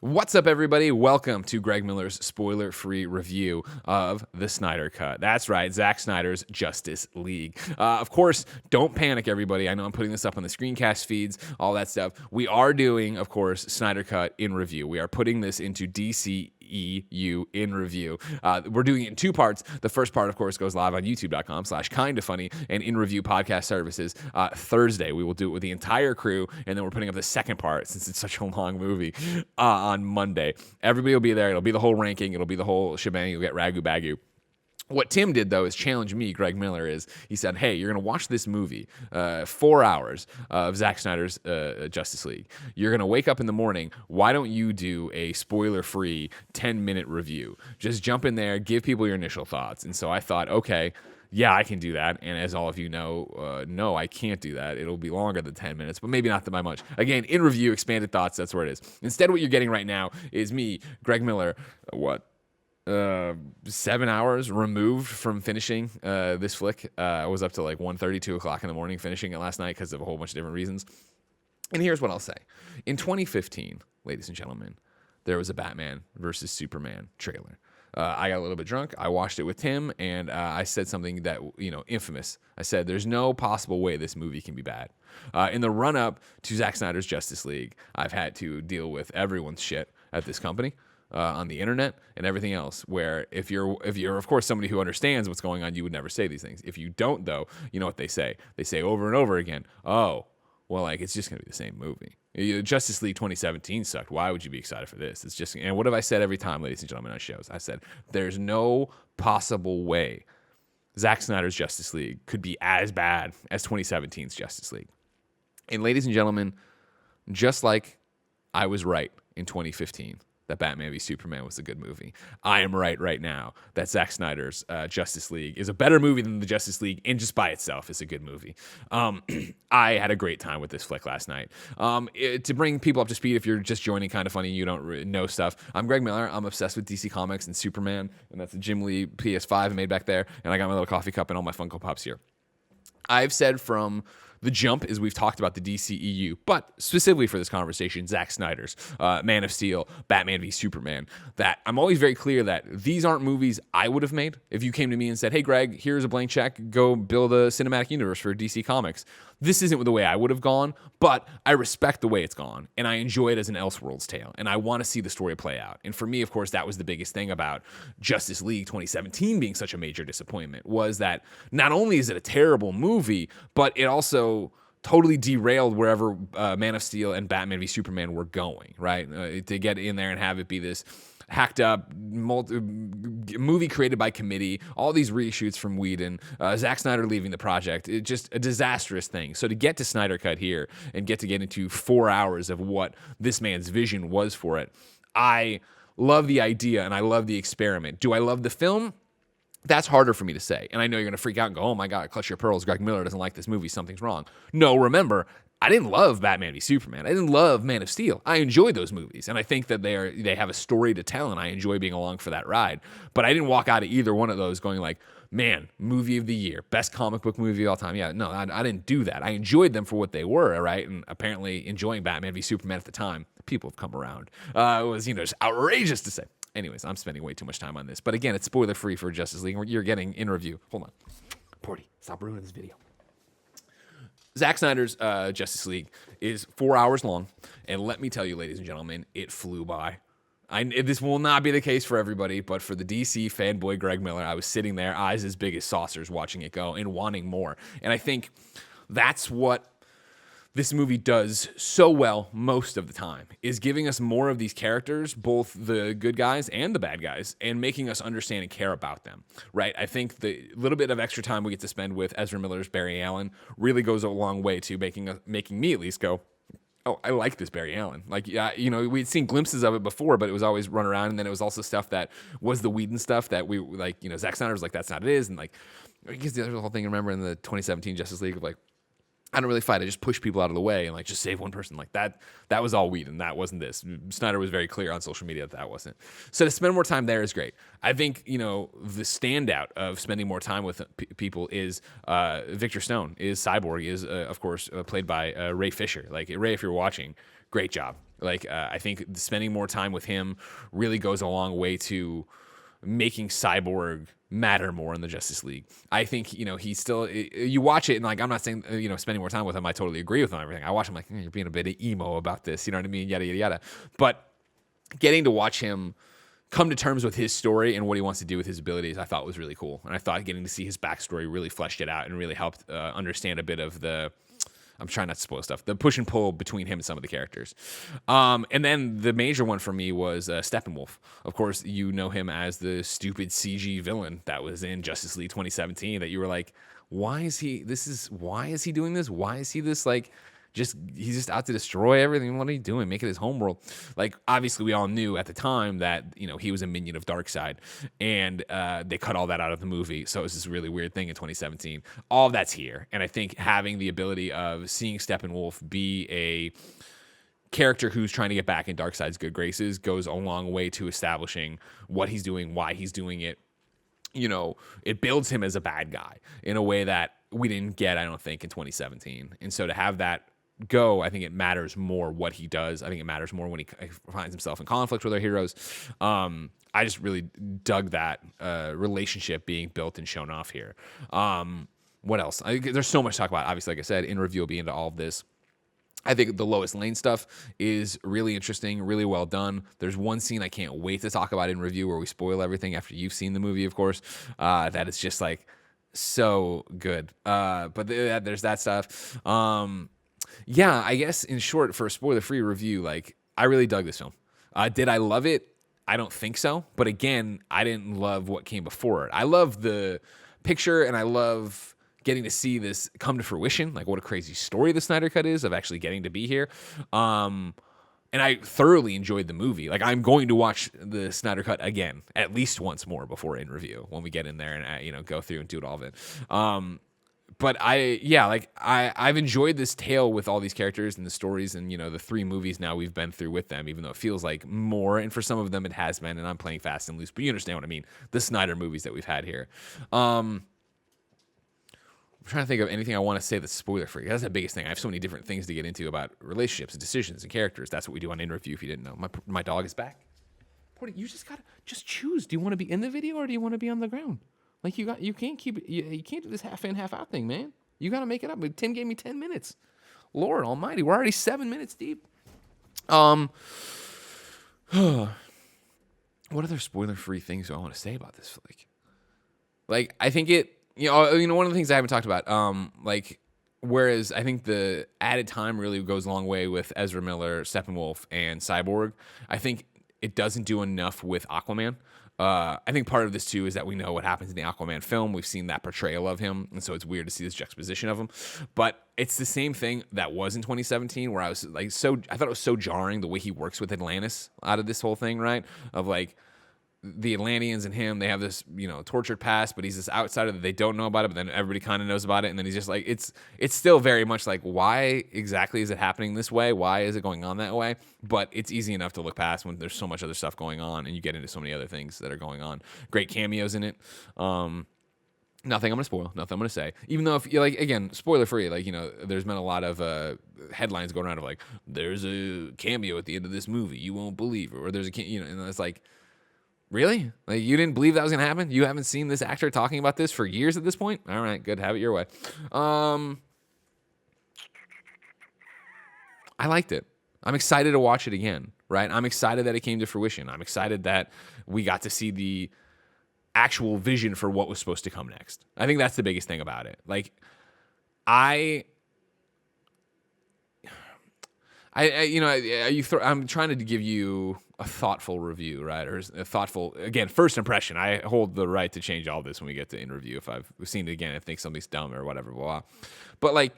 What's up, everybody? Welcome to Greg Miller's spoiler-free review of the Snyder Cut. That's right, Zack Snyder's Justice League. Of course, don't panic, everybody. I know I'm putting this up on the screencast feeds, all that stuff. We are doing, of course, Snyder Cut in review. We are putting this into DCEU in review. We're doing it in two parts. The first part, of course, goes live on youtube.com/kindafunny and in review podcast services. Thursday, we will do it with the entire crew, and then we're putting up the second part, since it's such a long movie, on Monday. Everybody will be there. It'll be the whole ranking. It'll be the whole shebang. You'll get Ragu Bagu. What Tim did, though, is challenge me, Greg Miller, he said, hey, you're going to watch this movie, 4 hours of Zack Snyder's Justice League. You're going to wake up in the morning. Why don't you do a spoiler-free 10-minute review? Just jump in there, give people your initial thoughts. And so I thought, okay, yeah, I can do that. And as all of you know, no, I can't do that. It'll be longer than 10 minutes, but maybe not by much. Again, in review, expanded thoughts, that's where it is. Instead, what you're getting right now is me, Greg Miller, 7 hours removed from finishing this flick. I was up to like 1:30, 2 o'clock in the morning finishing it last night because of a whole bunch of different reasons. And here's what I'll say. In 2015, ladies and gentlemen, there was a Batman versus Superman trailer. I got a little bit drunk. I watched it with Tim, and I said something that, infamous. I said, there's no possible way this movie can be bad. In the run-up to Zack Snyder's Justice League, I've had to deal with everyone's shit at this company, on the internet and everything else, where if you're of course somebody who understands what's going on, you would never say these things. If you don't, though, you know what they say. They say over and over again, oh, well, like, it's just going to be the same movie. Justice League 2017 sucked. Why would you be excited for this? It's just, and what have I said every time, ladies and gentlemen, on shows? I said, there's no possible way Zack Snyder's Justice League could be as bad as 2017's Justice League. And ladies and gentlemen, just like I was right in 2015, that Batman v Superman was a good movie, I am right now that Zack Snyder's Justice League is a better movie than the Justice League, and just by itself is a good movie. I had a great time with this flick last night. To bring people up to speed, if you're just joining Kinda Funny, you don't know stuff, I'm Greg Miller. I'm obsessed with DC Comics and Superman, and that's a Jim Lee PS5 I made back there, and I got my little coffee cup and all my Funko Pops here. I've said from the jump, as we've talked about the DCEU, but specifically for this conversation, Zack Snyder's Man of Steel, Batman v Superman, that I'm always very clear that these aren't movies I would have made. If you came to me and said, hey, Greg, here's a blank check, go build a cinematic universe for DC Comics. This isn't the way I would have gone, but I respect the way it's gone, and I enjoy it as an Elseworlds tale, and I want to see the story play out. And for me, of course, that was the biggest thing about Justice League 2017 being such a major disappointment, was that not only is it a terrible movie, but it also totally derailed wherever Man of Steel and Batman v Superman were going, right? To get in there and have it be this hacked up movie created by committee, all these reshoots from Whedon, Zack Snyder leaving the project, it's just a disastrous thing. So to get to Snyder Cut here and get into 4 hours of what this man's vision was for it, I love the idea and I love the experiment. Do I love the film? That's harder for me to say. And I know you're going to freak out and go, oh my God, clutch your pearls, Greg Miller doesn't like this movie, something's wrong. No, remember, I didn't love Batman v Superman. I didn't love Man of Steel. I enjoyed those movies, and I think that they have a story to tell, and I enjoy being along for that ride. But I didn't walk out of either one of those going like, man, movie of the year, best comic book movie of all time. Yeah, no, I didn't do that. I enjoyed them for what they were, right? And apparently enjoying Batman v Superman at the time, people have come around. It was, just outrageous to say. Anyways, I'm spending way too much time on this. But again, it's spoiler-free for Justice League. You're getting in review. Hold on. Porty, stop ruining this video. Zack Snyder's Justice League is 4 hours long. And let me tell you, ladies and gentlemen, it flew by. This will not be the case for everybody, but for the DC fanboy Greg Miller, I was sitting there, eyes as big as saucers, watching it go and wanting more. And I think that's what this movie does so well most of the time, is giving us more of these characters, both the good guys and the bad guys, and making us understand and care about them, right? I think the little bit of extra time we get to spend with Ezra Miller's Barry Allen really goes a long way to making me at least go, oh, I like this Barry Allen. Like, yeah, we'd seen glimpses of it before, but it was always run around, and then it was also stuff that was the Whedon stuff that we, like, Zack Snyder was like, that's not it is, and like, I guess the other whole thing, remember in the 2017 Justice League of like, I don't really fight. I just push people out of the way and like just save one person. Like that was all Whedon. That wasn't this. Snyder was very clear on social media that wasn't. So to spend more time there is great. I think, the standout of spending more time with people is Victor Stone, is Cyborg, is, of course, played by Ray Fisher. Like, Ray, if you're watching, great job. Like, I think spending more time with him really goes a long way to making Cyborg matter more in the Justice League. I think, he's still, you watch it and like, I'm not saying, spending more time with him, I totally agree with him and everything. I watch him like, you're being a bit emo about this, you know what I mean? Yada, yada, yada. But getting to watch him come to terms with his story and what he wants to do with his abilities, I thought was really cool. And I thought getting to see his backstory really fleshed it out and really helped understand a bit of I'm trying not to spoil stuff, the push and pull between him and some of the characters. And then the major one for me was Steppenwolf. Of course, you know him as the stupid CG villain that was in Justice League 2017 that you were like, why is he doing this? Why is he this like, he's just out to destroy everything. What are you doing? Make it his homeworld. Like, obviously, we all knew at the time that, he was a minion of Darkseid. And they cut all that out of the movie. So it was this really weird thing in 2017. All of that's here. And I think having the ability of seeing Steppenwolf be a character who's trying to get back in Darkseid's good graces goes a long way to establishing what he's doing, why he's doing it. It builds him as a bad guy in a way that we didn't get, I don't think, in 2017. And so to have that go, I think it matters more what he does. I think it matters more when he finds himself in conflict with our heroes. I just really dug that relationship being built and shown off here. What else? There's so much to talk about. Obviously, like I said, in review will be into all of this. I think the Lois Lane stuff is really interesting, really well done. There's one scene I can't wait to talk about in review where we spoil everything after you've seen the movie, of course. That is just like so good. But there's that stuff. Yeah, I guess in short, for a spoiler-free review, like, I really dug this film. Did I love it? I don't think so. But again, I didn't love what came before it. I love the picture, and I love getting to see this come to fruition. Like, what a crazy story the Snyder Cut is of actually getting to be here. And I thoroughly enjoyed the movie. Like, I'm going to watch the Snyder Cut again, at least once more before in review when we get in there and, go through and do all of it. But I've enjoyed this tale with all these characters and the stories and, the 3 movies now we've been through with them, even though it feels like more. And for some of them, it has been. And I'm playing fast and loose, but you understand what I mean. The Snyder movies that we've had here. I'm trying to think of anything I want to say that's spoiler free. That's the biggest thing. I have so many different things to get into about relationships and decisions and characters. That's what we do on interview. If you didn't know, my dog is back. Porty, you just gotta choose. Do you want to be in the video or do you want to be on the ground? Like you can't keep it. You can't do this half in, half out thing, man. You got to make it up. Tim gave me 10 minutes. Lord Almighty, we're already 7 minutes deep. What other spoiler-free things do I want to say about this flick? Like, I think it. One of the things I haven't talked about. Whereas I think the added time really goes a long way with Ezra Miller, Steppenwolf, and Cyborg. I think it doesn't do enough with Aquaman. I think part of this, too, is that we know what happens in the Aquaman film. We've seen that portrayal of him, and so it's weird to see this juxtaposition of him. But it's the same thing that was in 2017, where I was like, I thought it was so jarring the way he works with Atlantis out of this whole thing, right? Of like, the Atlanteans and him, they have this, tortured past, but he's this outsider that they don't know about it, but then everybody kind of knows about it, and then he's just like, it's still very much like, why exactly is it happening this way? Why is it going on that way? But it's easy enough to look past when there's so much other stuff going on, and you get into so many other things that are going on. Great cameos in it. Nothing I'm going to spoil, nothing I'm going to say. Even though, if you like, again, spoiler free, like, there's been a lot of headlines going around of like, there's a cameo at the end of this movie, you won't believe it, or there's and it's like, really? Like, you didn't believe that was going to happen? You haven't seen this actor talking about this for years at this point? All right, good. Have it your way. I liked it. I'm excited to watch it again, right? I'm excited that it came to fruition. I'm excited that we got to see the actual vision for what was supposed to come next. I think that's the biggest thing about it. Like, I'm trying to give you a thoughtful review, right? Or a thoughtful, again, first impression. I hold the right to change all this when we get to in review. If I've seen it again, I think something's dumb or whatever, blah, blah. But like,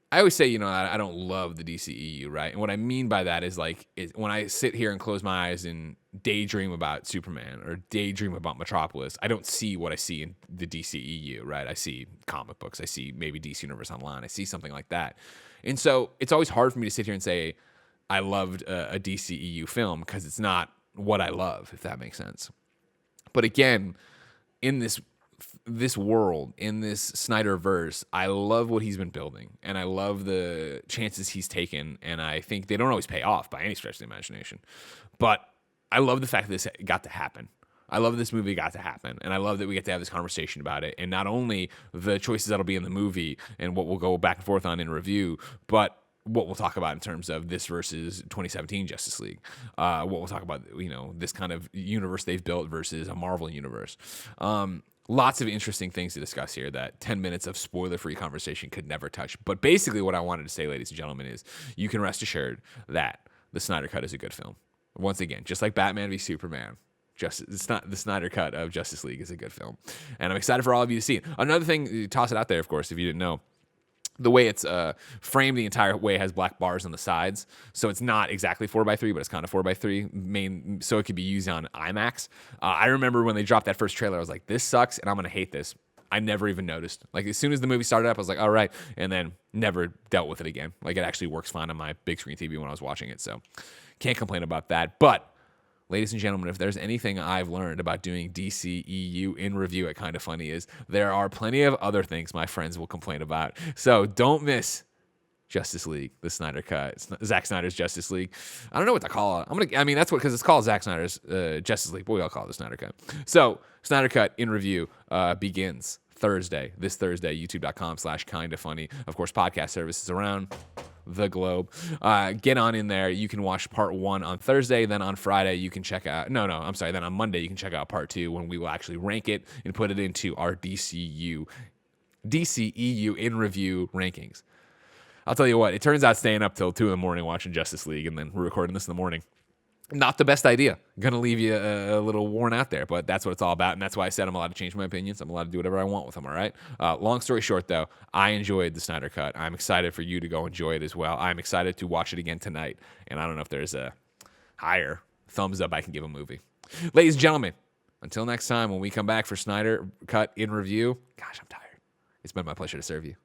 I always say, I don't love the DCEU, right? And what I mean by that is like, when I sit here and close my eyes and daydream about Superman or daydream about Metropolis, I don't see what I see in the DCEU, right? I see comic books. I see maybe DC Universe Online. I see something like that. And so it's always hard for me to sit here and say I loved a DCEU film because it's not what I love, if that makes sense. But again, in this this world, in this Snyderverse, I love what he's been building, and I love the chances he's taken, and I think they don't always pay off by any stretch of the imagination. But I love the fact that this got to happen. I love this movie got to happen, and I love that we get to have this conversation about it, and not only the choices that'll be in the movie and what we'll go back and forth on in review, but what we'll talk about in terms of this versus 2017 Justice League. What we'll talk about, this kind of universe they've built versus a Marvel universe. Lots of interesting things to discuss here that 10 minutes of spoiler-free conversation could never touch. But basically what I wanted to say, ladies and gentlemen, is you can rest assured that the Snyder Cut is a good film. Once again, just like Batman v Superman, it's not the Snyder Cut of Justice League is a good film. And I'm excited for all of you to see it. Another thing, toss it out there, of course, if you didn't know. The way it's framed the entire way has black bars on the sides. So it's not exactly 4x3, but it's kind of 4x3. So it could be used on IMAX. I remember when they dropped that first trailer, I was like, this sucks, and I'm going to hate this. I never even noticed. Like, as soon as the movie started up, I was like, all right. And then never dealt with it again. Like, it actually works fine on my big screen TV when I was watching it. So can't complain about that. But ladies and gentlemen, if there's anything I've learned about doing DCEU in review at Kinda Funny is there are plenty of other things my friends will complain about. So don't miss Justice League, the Snyder Cut, Zack Snyder's Justice League. I don't know what to call it. Because it's called Zack Snyder's Justice League, but we all call it the Snyder Cut. So Snyder Cut in review begins this Thursday, youtube.com/Kinda Funny. Of course, podcast services around the globe. Get on in there. You can watch part 1 on Thursday. Then on Friday, you can check out... Then on Monday, you can check out part 2 when we will actually rank it and put it into our DCEU in review rankings. I'll tell you what, it turns out staying up till 2 in the morning watching Justice League and then we're recording this in the morning, not the best idea. Going to leave you a little worn out there, but that's what it's all about, and that's why I said I'm allowed to change my opinions. I'm allowed to do whatever I want with them, all right? Long story short, though, I enjoyed the Snyder Cut. I'm excited for you to go enjoy it as well. I'm excited to watch it again tonight, and I don't know if there's a higher thumbs up I can give a movie. Ladies and gentlemen, until next time when we come back for Snyder Cut in review, gosh, I'm tired. It's been my pleasure to serve you.